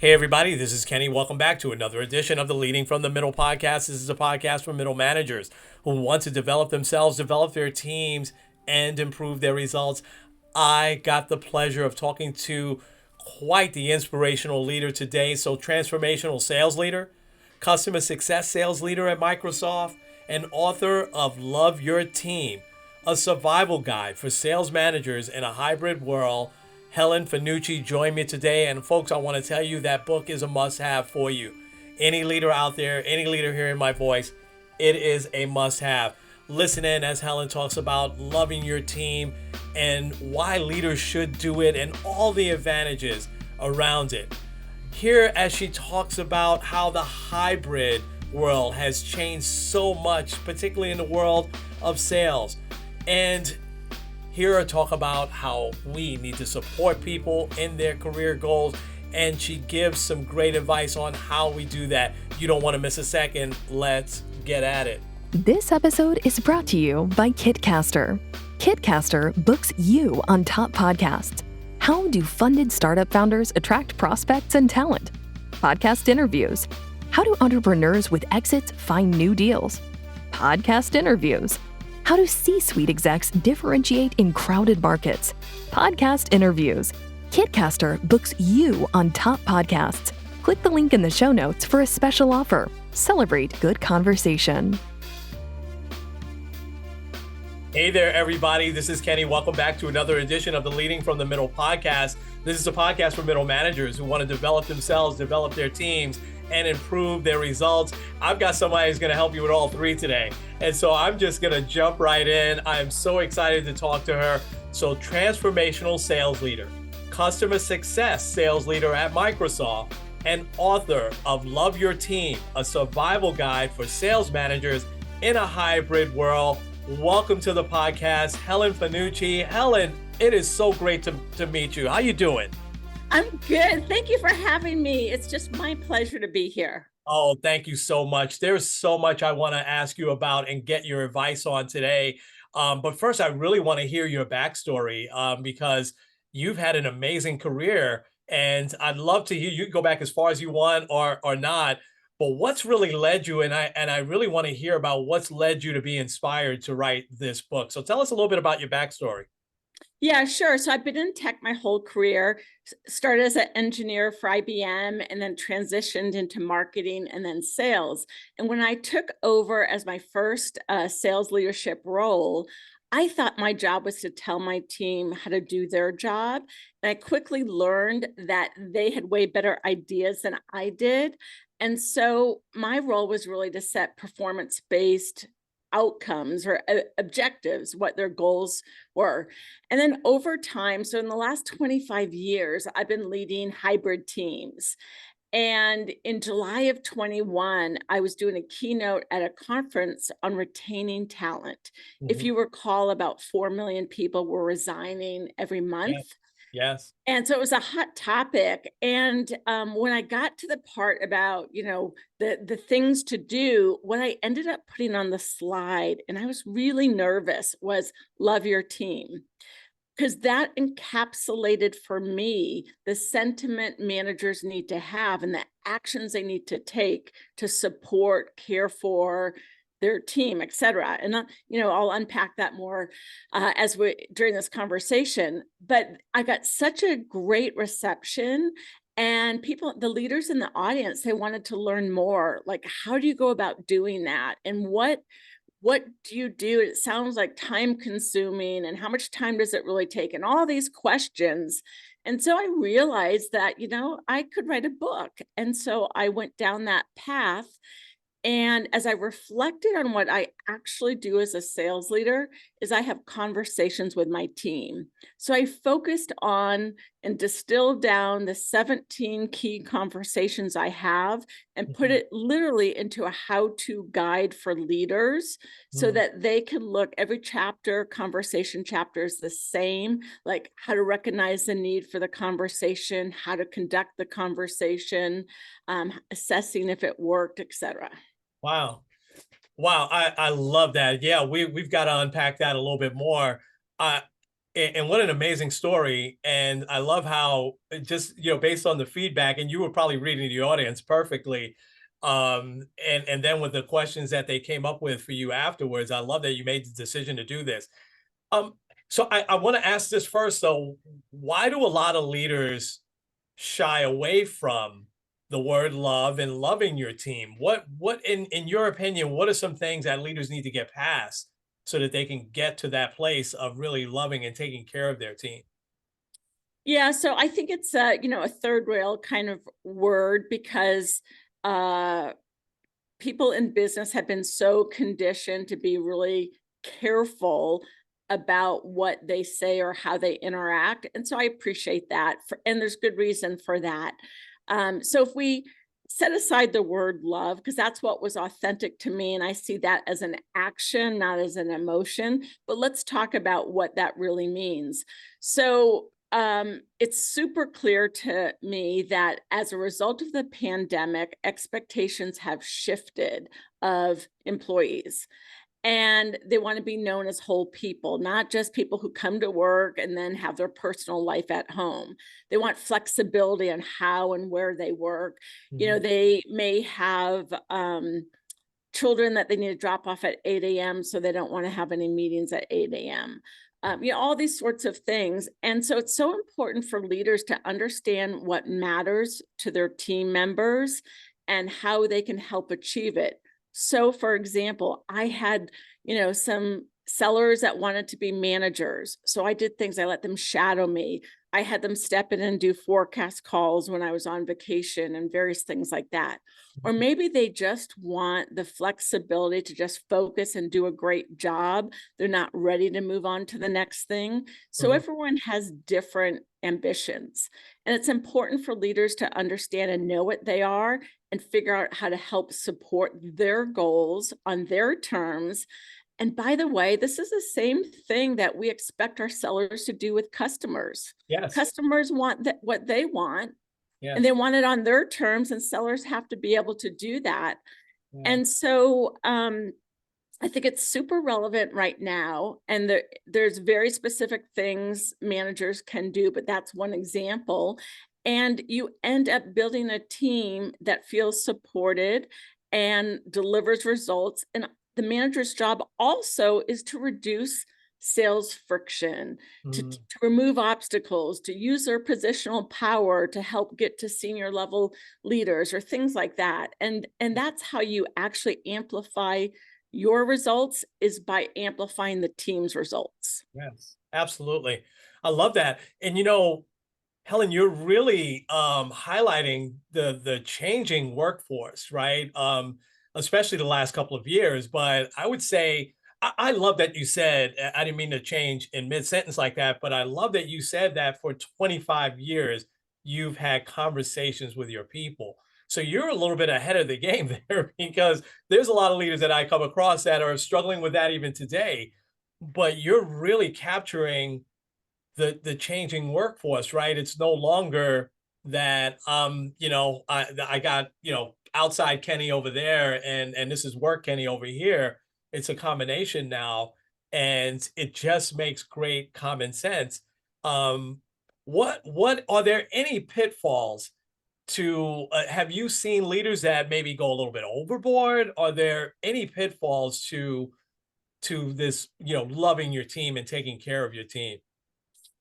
Hey, everybody, this is Kenny. Welcome back to another edition of the Leading from the Middle podcast. This is a podcast for middle managers who want to develop themselves, develop their teams, and improve their results. I got the pleasure of talking to quite the inspirational leader today. So, transformational sales leader, customer success sales leader at Microsoft, and author of Love Your Team, a survival guide for sales managers in a hybrid world. Helen Fanucci joined me today, and folks, I want to tell you that book is a must-have for you. Any leader out there, any leader hearing my voice, it is a must-have. Listen in as Helen talks about loving your team and why leaders should do it and all the advantages around it. Here as she talks about how the hybrid world has changed so much, particularly in the world of sales. And hear her talk about how we need to support people in their career goals, and she gives some great advice on how we do that. You don't want to miss a second. Let's get at it. This episode is brought to you by Kitcaster. Kitcaster books you on top podcasts. How do funded startup founders attract prospects and talent? Podcast interviews. How do entrepreneurs with exits find new deals? Podcast interviews. How do C-suite execs differentiate in crowded markets? Podcast interviews. Kitcaster books you on top podcasts. Click the link in the show notes for a special offer. Celebrate good conversation. Hey there, everybody. This is Kenny. Welcome back to another edition of the Leading from the Middle podcast. This is a podcast for middle managers who want to develop themselves, develop their teams, and improve their results. I've got somebody who's going to help you with all three today. And so I'm just going to jump right in. I am so excited to talk to her. So, transformational sales leader, customer success sales leader at Microsoft, and author of Love Your Team, a survival guide for sales managers in a hybrid world. Welcome to the podcast, Helen Fanucci. Helen, it is so great to meet you. How you doing? I'm good. Thank you for having me. It's just my pleasure to be here. Oh, thank you so much. There's so much I want to ask you about and get your advice on today. But first, I really want to hear your backstory because you've had an amazing career, and I'd love to hear you go back as far as you want or not. But what's really led you, and I really want to hear about what's led you to be inspired to write this book. So tell us a little bit about your backstory. Yeah, sure. So I've been in tech my whole career, started as an engineer for IBM and then transitioned into marketing and then sales. And when I took over as my first sales leadership role, I thought my job was to tell my team how to do their job. And I quickly learned that they had way better ideas than I did. And so my role was really to set performance-based outcomes or objectives, what their goals were. And then over time, so in the last 25 years, I've been leading hybrid teams. And in July of 21, I was doing a keynote at a conference on retaining talent. If Mhm. you recall, about 4 million people were resigning every month. Yes. Yes. And so it was a hot topic. And when I got to the part about, the things to do, what I ended up putting on the slide, and I was really nervous, was love your team. Because that encapsulated for me the sentiment managers need to have and the actions they need to take to support, care for their team, et cetera. And, I'll unpack that more during this conversation. But I got such a great reception, and people, the leaders in the audience, they wanted to learn more. Like, how do you go about doing that? And what do you do? It sounds like time consuming, and how much time does it really take? And all these questions. And so I realized that, I could write a book. And so I went down that path. And as I reflected on what I actually do as a sales leader, is I have conversations with my team. So I focused on and distilled down the 17 key conversations I have and put it literally into a how-to guide for leaders so Mhm. that they can look, every conversation chapter is the same, like how to recognize the need for the conversation, how to conduct the conversation, assessing if it worked, etc. Wow. Wow. I love that. Yeah, we've got to unpack that a little bit more. And what an amazing story. And I love how just, based on the feedback, and you were probably reading the audience perfectly. And then with the questions that they came up with for you afterwards, I love that you made the decision to do this. Um, so I want to ask this first though, why do a lot of leaders shy away from the word love and loving your team? What in your opinion, what are some things that leaders need to get past so that they can get to that place of really loving and taking care of their team? Yeah, so I think it's a third rail kind of word because uh people in business have been so conditioned to be really careful about what they say or how they interact. And so I appreciate that. And there's good reason for that. So if we set aside the word love, because that's what was authentic to me, and I see that as an action, not as an emotion, but let's talk about what that really means. So it's super clear to me that as a result of the pandemic, expectations have shifted of employees. And they want to be known as whole people, not just people who come to work and then have their personal life at home. They want flexibility on how and where they work. Mhm. They may have children that they need to drop off at 8 a.m. so they don't want to have any meetings at 8 a.m. All these sorts of things. And so it's so important for leaders to understand what matters to their team members and how they can help achieve it. So, for example, I had, some sellers that wanted to be managers. So I did things, I let them shadow me. I had them step in and do forecast calls when I was on vacation and various things like that. Or maybe they just want the flexibility to just focus and do a great job. They're not ready to move on to the next thing. So Mhm. everyone has different ambitions. And it's important for leaders to understand and know what they are and figure out how to help support their goals on their terms. And by the way, this is the same thing that we expect our sellers to do with customers. Yes. Customers want what they want, and they Yes. want it on their terms, and sellers have to be able to do that. Yeah. And so I think it's super relevant right now. And there's very specific things managers can do, but that's one example. And you end up building a team that feels supported and delivers results. And the manager's job also is to reduce sales friction, to Mhm. remove obstacles, to use their positional power to help get to senior level leaders or things like that. And that's how you actually amplify your results, is by amplifying the team's results. Yes. Absolutely. I love that. And Helen, you're really highlighting the changing workforce, right? Especially the last couple of years. But I would say I love that you said, I didn't mean to change in mid-sentence like that, but I love that you said that for 25 years you've had conversations with your people. So you're a little bit ahead of the game there because there's a lot of leaders that I come across that are struggling with that even today. But you're really capturing the changing workforce, right? It's no longer that I got, outside Kenny over there and this is work Kenny over here. It's a combination now and it just makes great common sense. Um what are there any pitfalls to have you seen leaders that maybe go a little bit overboard? Are there any pitfalls to this, loving your team and taking care of your team?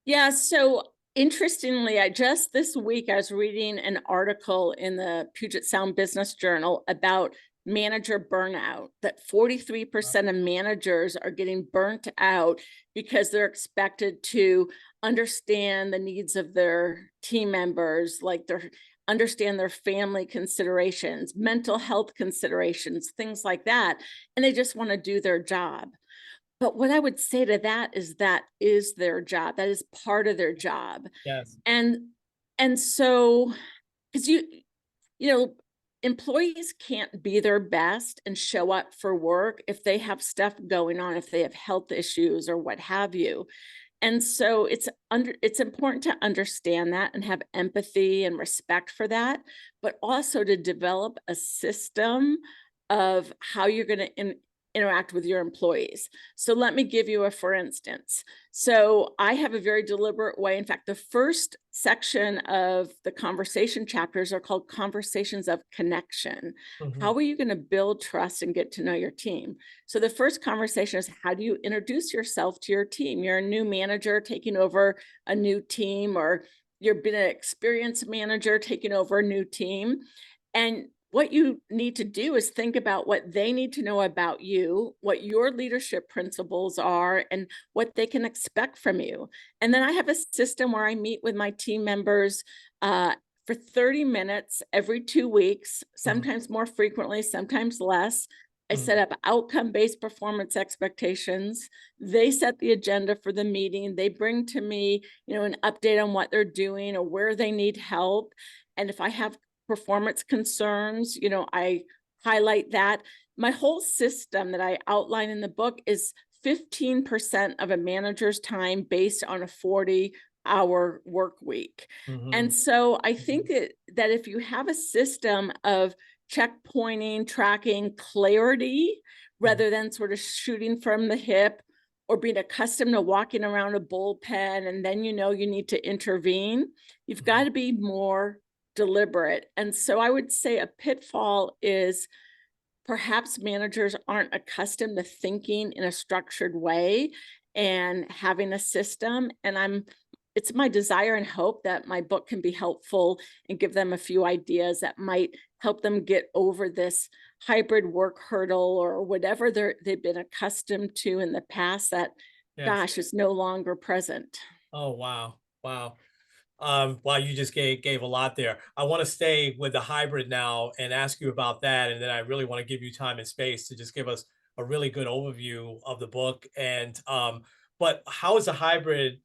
Yeah, so interestingly, I just this week I was reading an article in the Puget Sound Business Journal about manager burnout, that 43% of managers are getting burnt out because they're expected to understand the needs of their team members, like their understand their family considerations, mental health considerations, things like that, and they just want to do their job. But what I would say to that is their job. That is part of their job. Yes. And and so, because you know, employees can't be their best and show up for work if they have stuff going on, if they have health issues or what have you. And so it's important to understand that and have empathy and respect for that, but also to develop a system of how you're going to interact with your employees. So let me give you a for instance. So I have a very deliberate way. In fact, the first section of the conversation chapters are called conversations of connection. Mhm. How are you going to build trust and get to know your team? So the first conversation is, how do you introduce yourself to your team? You're a new manager taking over a new team, or you've been an experienced manager taking over a new team. And what you need to do is think about what they need to know about you, what your leadership principles are, and what they can expect from you. And then I have a system where I meet with my team members for 30 minutes every 2 weeks, Mhm. sometimes more frequently, sometimes less. I set Mhm. up outcome-based performance expectations. They set the agenda for the meeting. They bring to me, an update on what they're doing or where they need help. And if I have performance concerns, I highlight that. My whole system that I outline in the book is 15% of a manager's time based on a 40-hour work week. And Mhm. so I think Mhm. that if you have a system of checkpointing, tracking, clarity, Mhm. rather than sort of shooting from the hip or being accustomed to walking around a bullpen and then you need to intervene, you've got Mhm. to be more deliberate. And so I would say a pitfall is perhaps managers aren't accustomed to thinking in a structured way and having a system. And it's my desire and hope that my book can be helpful and give them a few ideas that might help them get over this hybrid work hurdle or whatever they've been accustomed to in the past that, Yes. gosh, is no longer present. Oh, wow. Wow. Wow, you just gave a lot there. I want to stay with the hybrid now and ask you about that, and then I really want to give you time and space to just give us a really good overview of the book. And but how has a hybrid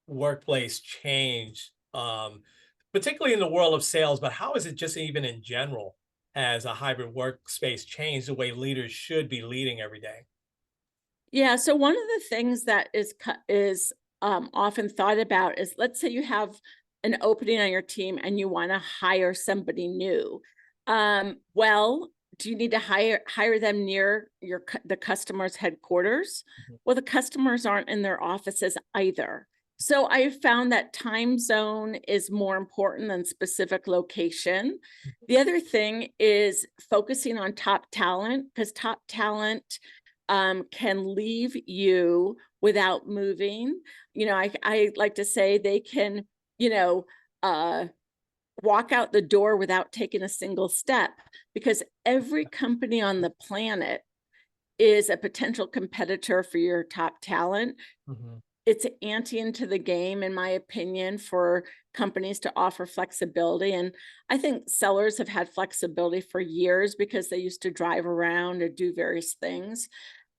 workplace changed, particularly in the world of sales? But how is it just even in general? Has a hybrid workspace changed the way leaders should be leading every day? Yeah, so one of the things that is often thought about is, let's say you have an opening on your team and you want to hire somebody new. Well, do you need to hire them near the customer's headquarters? Mhm. Well, the customers aren't in their offices either. So I have found that time zone is more important than specific location. The other thing is focusing on top talent, because top talent can leave you without moving. I like to say they can, you know, uh, walk out the door without taking a single step, because every company on the planet is a potential competitor for your top talent. Mhm. It's ante into the game, in my opinion, for companies to offer flexibility. And I think sellers have had flexibility for years because they used to drive around or do various things.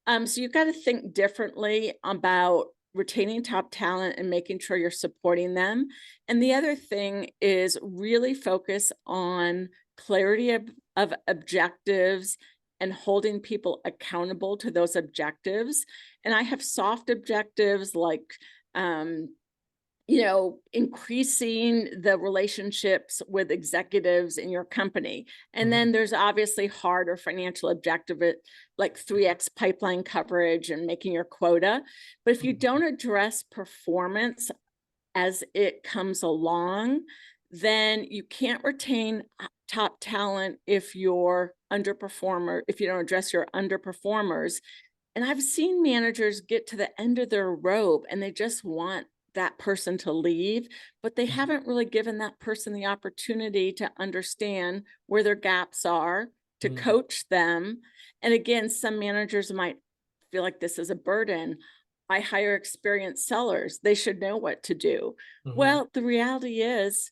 So you've got to think differently about retaining top talent and making sure you're supporting them. And the other thing is really focus on clarity of objectives and holding people accountable to those objectives. And I have soft objectives like, um, increasing the relationships with executives in your company. And Mhm. then there's obviously harder financial objective, like 3x pipeline coverage and making your quota. But if you Mhm. don't address performance as it comes along, then you can't retain top talent if if you don't address your underperformers. And I've seen managers get to the end of their rope and they just want that person to leave, but they Mhm. haven't really given that person the opportunity to understand where their gaps are, to Mhm. coach them. And again, some managers might feel like this is a burden. I hire experienced sellers. They should know what to do. Mhm. Well, the reality is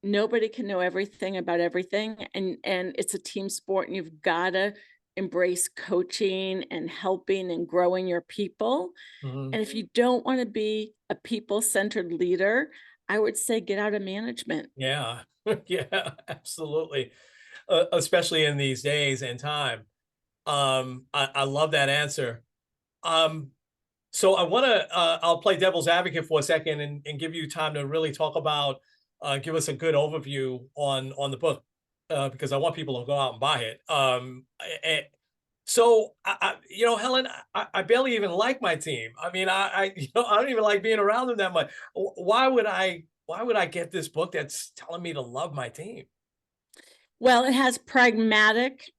nobody can know everything about everything, and it's a team sport, and you've got to embrace coaching and helping and growing your people. Mhm. And if you don't want to be a people-centered leader, I would say get out of management. Yeah. Yeah, absolutely. Especially in these days and time. I love that answer. Um, so I want to, I'll play devil's advocate for a second and give you time to really talk about, give us a good overview on the book, because I want people to go out and buy it. So, Helen, I barely even like my team. I mean, I don't even like being around them that much. Why would I get this book that's telling me to love my team? Well, it has pragmatic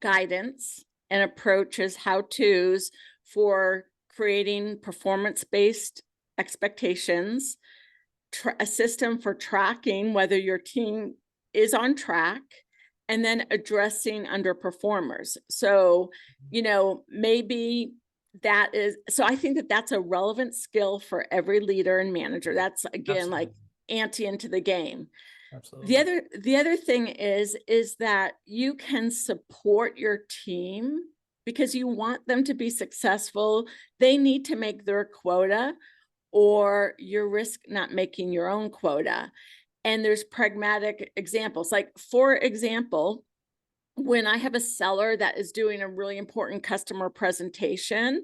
guidance and approaches, how to's for creating performance based expectations, a system for tracking whether your team is on track, and then addressing underperformers. So, maybe that is, so I think that that's a relevant skill for every leader and manager. That's again like Absolutely. ante into the game. The Absolutely. other the other thing is that you can support your team because you want them to be successful. They need to make their quota, or you risk not making your own quota. And there's pragmatic examples. Like, for example, when I have a seller that is doing a really important customer presentation,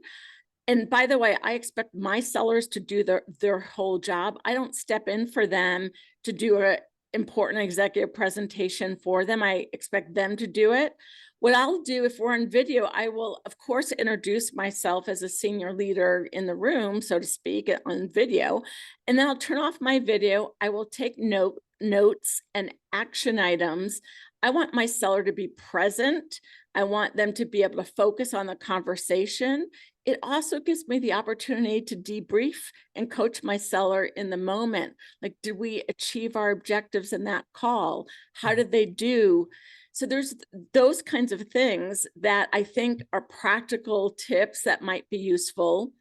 and by the way, I expect my sellers to do their whole job. I don't step in for them to do an important executive presentation for them. I expect them to do it. What I'll do, if we're on video, I will, of course, introduce myself as a senior leader in the room, so to speak, on video. And then I'll turn off my video. I will take notes and action items. I want my seller to be present. I want them to be able to focus on the conversation. It also gives me the opportunity to debrief and coach my seller in the moment. Like, did we achieve our objectives in that call? How did they do? So there's those kinds of things that I think are practical tips that might be useful.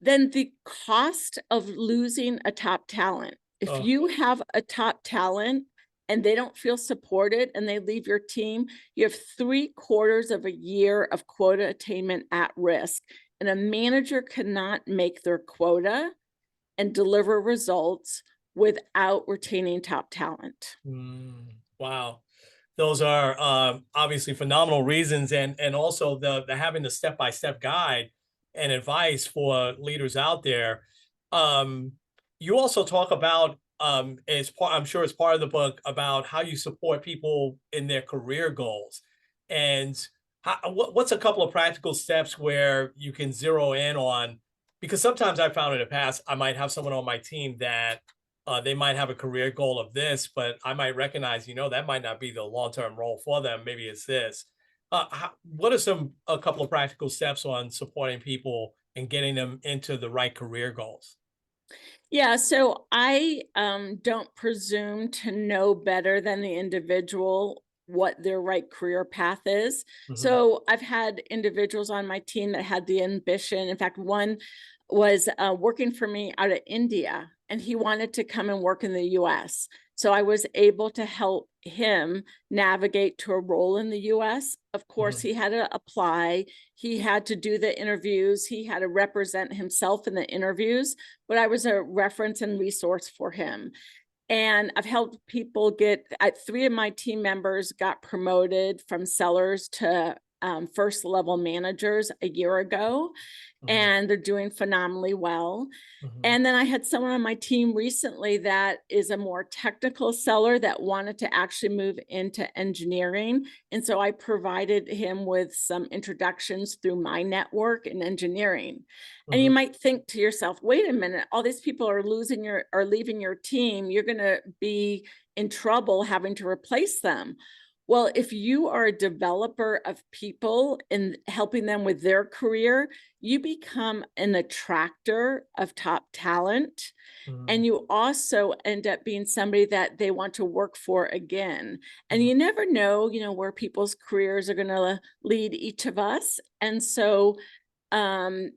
Then the cost of losing a top talent. If Oh, you have a top talent and they don't feel supported and they leave your team, you have 3/4 of a year of quota attainment at risk. And a manager cannot make their quota and deliver results without retaining top talent. wow. Those are obviously phenomenal reasons, and also the having the step-by-step guide and advice for leaders out there. Um, you also talk about, as part, I'm sure, as part of the book, about how you support people in their career goals, and what's a couple of practical steps where you can zero in on, because sometimes I found in the past I might have someone on my team that they might have a career goal of this, but I might recognize, that might not be the long-term role for them. Maybe it's this. What are a couple of practical steps on supporting people and getting them into the right career goals? Yeah, so I don't presume to know better than the individual what their right career path is. Hmm. So I've had individuals on my team that had the ambition. In fact, one was working for me out of India, and he wanted to come and work in the US. So I was able to help him navigate to a role in the US. Of course, Hmm. he had to apply, he had to do the interviews, he had to represent himself in the interviews, but I was a reference and resource for him. And I've helped people three of my team members got promoted from sellers to first level managers a year ago, Hmm. and they're doing phenomenally well. Hmm. And then I had someone on my team recently that is a more technical seller that wanted to actually move into engineering. And so I provided him with some introductions through my network in engineering. And you Hmm. might think to yourself, wait a minute, all these people are leaving your team. You're going to be in trouble having to replace them. Well, if you are a developer of people and helping them with their career, you become an attractor of top talent, Hmm. and you also end up being somebody that they want to work for again. And Hmm. you never know, where people's careers are going to lead each of us. And so um,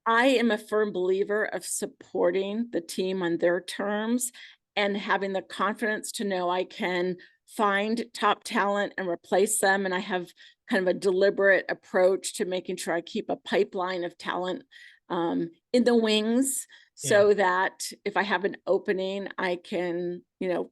I am a firm believer of supporting the team on their terms and having the confidence to know I can find top talent and replace them. And I have kind of a deliberate approach to making sure I keep a pipeline of talent in the wings, Yeah. so that if I have an opening, I can,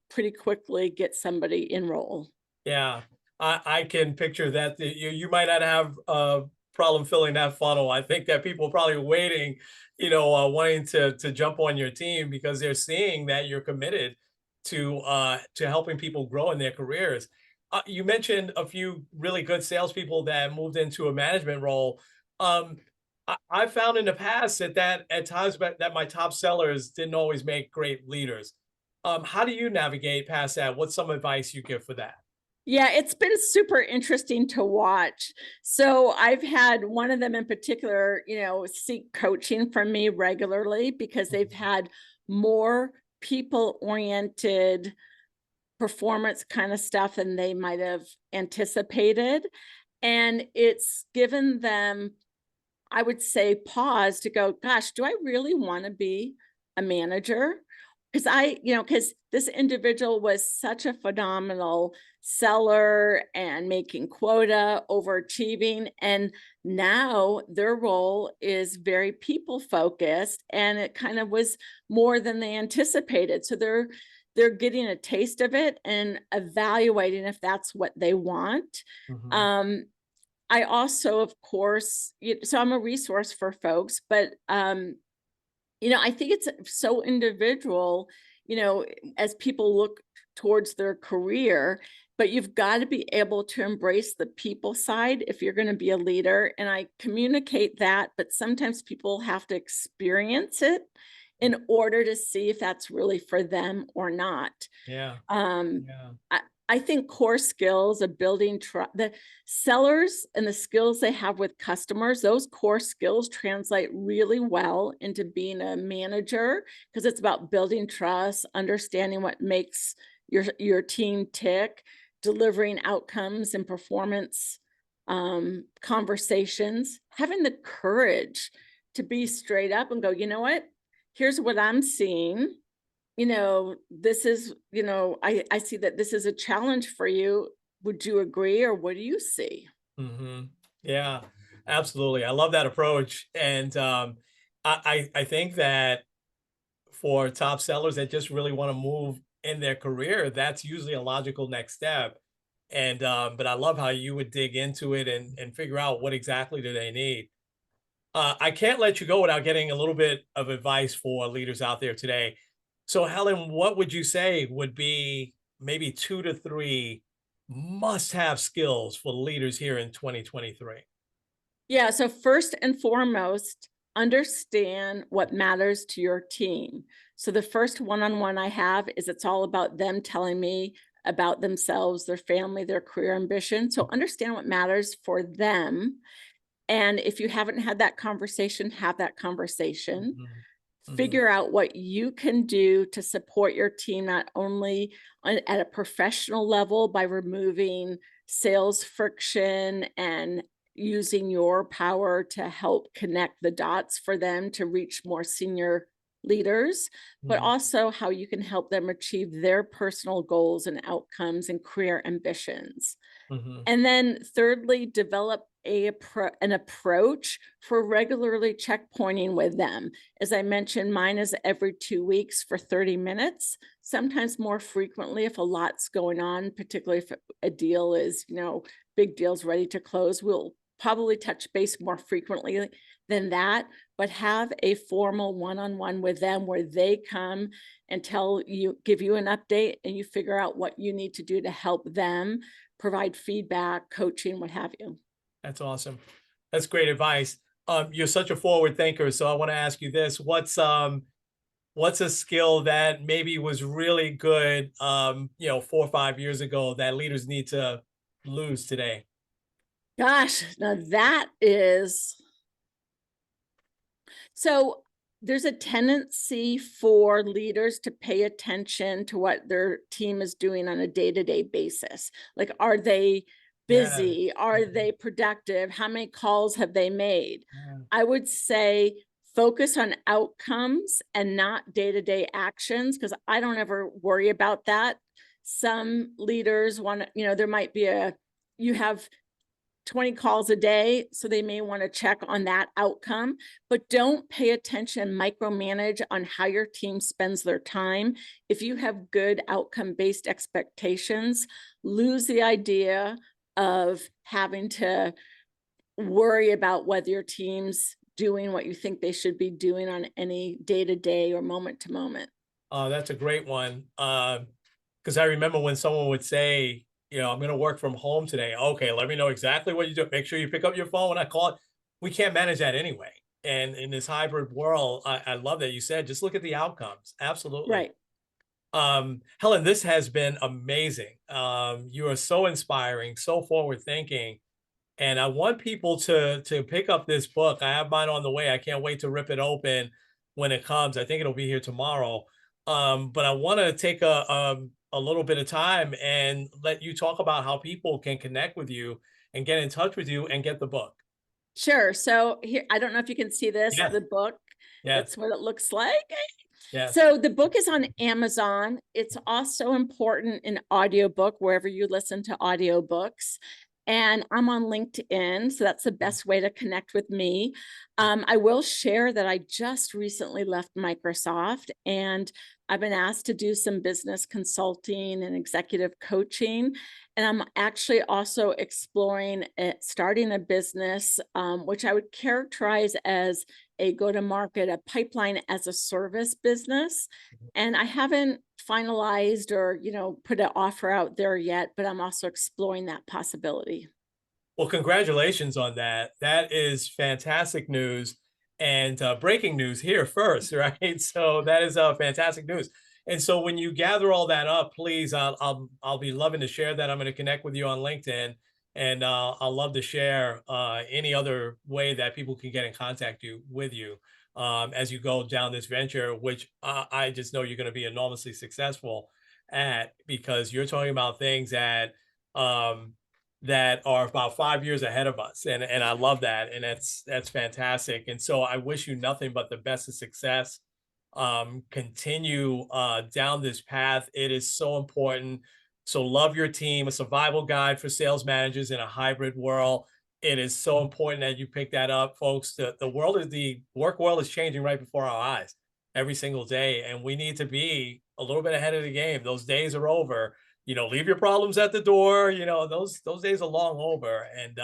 pretty quickly get somebody in role. Yeah, I can picture that you might not have a problem filling that funnel. I think that people are probably waiting, wanting to jump on your team because they're seeing that you're committed to helping people grow in their careers. You mentioned a few really good salespeople that moved into a management role. Um, I found in the past that at times that my top sellers didn't always make great leaders. How do you navigate past that? What's some advice you give for that? Yeah, it's been super interesting to watch. So I've had one of them in particular, seek coaching from me regularly because they've Mhm. had more people-oriented performance kind of stuff than they might have anticipated. And it's given them, I would say, pause to go, gosh, do I really want to be a manager? Because this individual was such a phenomenal seller and making quota, overachieving. And now their role is very people focused, and it kind of was more than they anticipated. So they're getting a taste of it and evaluating if that's what they want. Mhm. Um, I also, of course, so I'm a resource for folks, but I think it's so individual, as people look towards their career, but you've got to be able to embrace the people side if you're going to be a leader. And I communicate that, but sometimes people have to experience it in order to see if that's really for them or not. Yeah, Um, yeah. I, I think core skills of building trust, the sellers and the skills they have with customers, those core skills translate really well into being a manager because it's about building trust, understanding what makes your team tick, delivering outcomes and performance conversations, having the courage to be straight up and go, you know what? Here's what I'm seeing. This is, I see that this is a challenge for you. Would you agree, or what do you see? Hmm. Yeah, absolutely. I love that approach, and I think that for top sellers that just really want to move in their career, that's usually a logical next step. And but I love how you would dig into it and figure out what exactly do they need. I can't let you go without getting a little bit of advice for leaders out there today. So, Helen, what would you say would be maybe 2 to 3 must-have skills for leaders here in 2023? Yeah, so first and foremost, understand what matters to your team. So the first one-on-one I have is it's all about them telling me about themselves, their family, their career ambition. So understand what matters for them. And if you haven't had that conversation, have that conversation. Mhm, mhm, Figure out what you can do to support your team, not only at a professional level by removing sales friction and using your power to help connect the dots for them to reach more senior leaders, but mhm, also how you can help them achieve their personal goals and outcomes and career ambitions. mhm, And then thirdly, develop an approach for regularly checkpointing with them. As I mentioned, mine is every 2 weeks for 30 minutes, sometimes more frequently if a lot's going on, particularly if a deal is, big deals ready to close. We'll probably touch base more frequently than that, but have a formal one-on-one with them where they come and give you an update, and you figure out what you need to do to help them provide feedback, coaching, what have you. that's awesome. That's great advice. You're such a forward thinker, so I want to ask you this: what's a skill that maybe was really good, 4 or 5 years ago that leaders need to lose today? Gosh, now that is so there's a tendency for leaders to pay attention to what their team is doing on a day-to-day basis. Like, are they Yeah. busy? Are Mhm. they productive? How many calls have they made? Yeah. I would say focus on outcomes and not day-to-day actions because I don't ever worry about that. Some leaders want to, there might be you have 20 calls a day, so they may want to check on that outcome, but don't pay attention, micromanage on how your team spends their time. If you have good outcome-based expectations, lose the idea of having to worry about whether your team's doing what you think they should be doing on any day-to-day or moment-to-moment. Oh, that's a great one. Because I remember when someone would say, I'm going to work from home today. Okay, let me know exactly what you do. Make sure you pick up your phone when I call. We can't manage that anyway. And in this hybrid world, I love that you said, just look at the outcomes. Absolutely. Right. Helen, this has been amazing. You are so inspiring, so forward thinking. And I want people to pick up this book. I have mine on the way. I can't wait to rip it open when it comes. I think it'll be here tomorrow. But I want to take a little bit of time and let you talk about how people can connect with you and get in touch with you and get the book. Sure. So here, I don't know if you can see this, Yes, the book. yes, That's what it looks like. yes. So the book is on Amazon. It's also important in audiobook, wherever you listen to audiobooks. And I'm on LinkedIn, so that's the best way to connect with me. I will share that I just recently left Microsoft, and I've been asked to do some business consulting and executive coaching. And I'm actually also exploring starting a business, which I would characterize as a go-to-market, a pipeline as a service business. And I haven't finalized or, put an offer out there yet, but I'm also exploring that possibility. Well, congratulations on that. That is fantastic news and breaking news here first, right? So that is fantastic news. And so when you gather all that up, please, I'll be loving to share that. I'm going to connect with you on LinkedIn, and I'll love to share any other way that people can get in contact with you as you go down this venture, which I just know you're going to be enormously successful at, because you're talking about things um, that are about 5 years ahead of us, and I love that, and that's fantastic. And so I wish you nothing but the best of success. Continue down this path. It is so important. So love your team, a survival guide for sales managers in a hybrid world. It is so important that you pick that up, folks. The work world is changing right before our eyes every single day, and we need to be a little bit ahead of the game. Those days are over. Leave your problems at the door. Those days are long over. And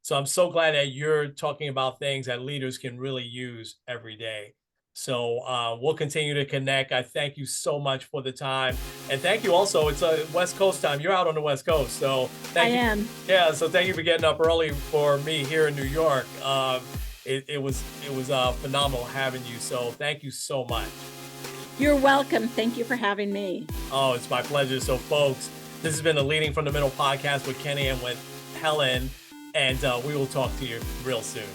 so I'm so glad that you're talking about things that leaders can really use every day. So we'll continue to connect. I thank you so much for the time, and thank you also. It's West Coast time. You're out on the West Coast, so I thank you. am. Yeah, so thank you for getting up early for me here in New York. It was phenomenal having you. So thank you so much. You're welcome. Thank you for having me. Oh, it's my pleasure. So, folks, this has been the Leading from the Middle podcast with Kenny and with Helen, and we will talk to you real soon.